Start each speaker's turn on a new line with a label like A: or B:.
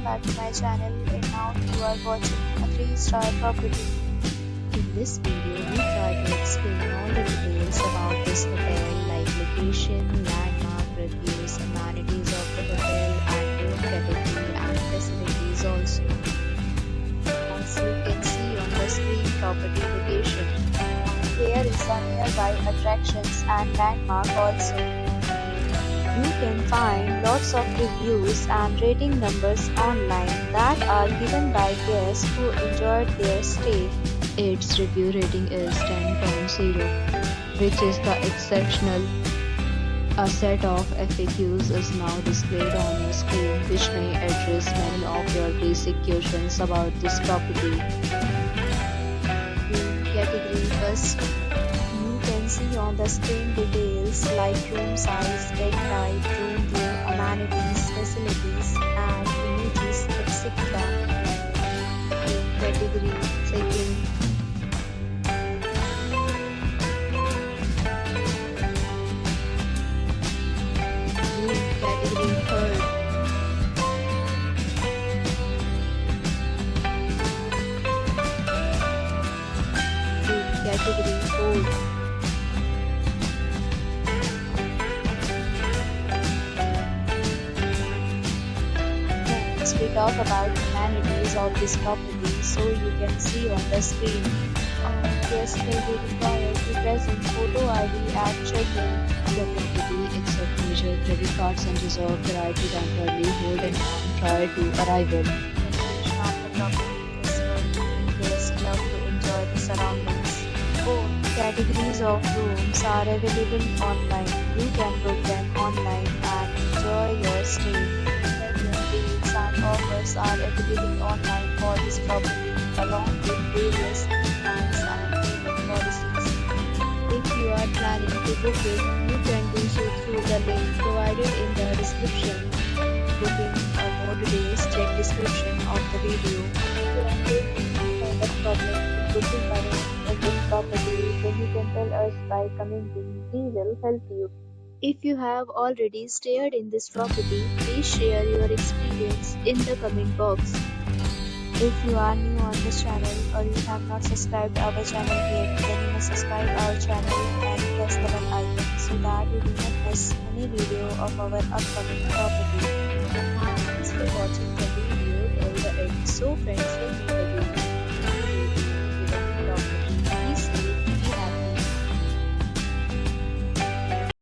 A: back to my channel, and now you are watching a 3-star property.
B: In this video, we try to explain all the details about this hotel like location, landmark, reviews, amenities of the hotel and room category and facilities also.
A: As you can see on the screen, property location. There is a nearby attractions and landmark also. You can find lots of reviews and rating numbers online that are given by guests who enjoyed their stay.
B: Its review rating is 10.0, which is the exceptional. A set of FAQs is now displayed on your screen, which may address many of your basic questions about this property.
A: Room category first. You can see on the screen details like room size, bed type, room view, amenities, facilities, and images, etc. Room category second. Room category third. Room category fourth. We talk about amenities of this property, so you can see on the screen. Guests will be required to present photo ID at check-in.
B: The property accepts major credit cards and reserve the right to temporarily hold an amount prior to arrival.
A: Location of the property is good. Guests love to enjoy the surroundings. Both categories of rooms are available online. You can book them online and enjoy your stay. Deals and offers are available online for this property, along with various plans and payment policies. If you are planning to book it, you can do so through the link provided in the description. Booking or more details, check description of the video. If you are facing any kind of problem in booking a room in this property, then you can tell us by commenting. We will help you. If you have already stayed in this property, please share your experience in the comment box. If you are new on this channel or you have not subscribed our channel yet, then you must subscribe our channel and press the bell icon so that you do not miss any video of our upcoming property. Thanks for watching the video till the end. So friends, will meet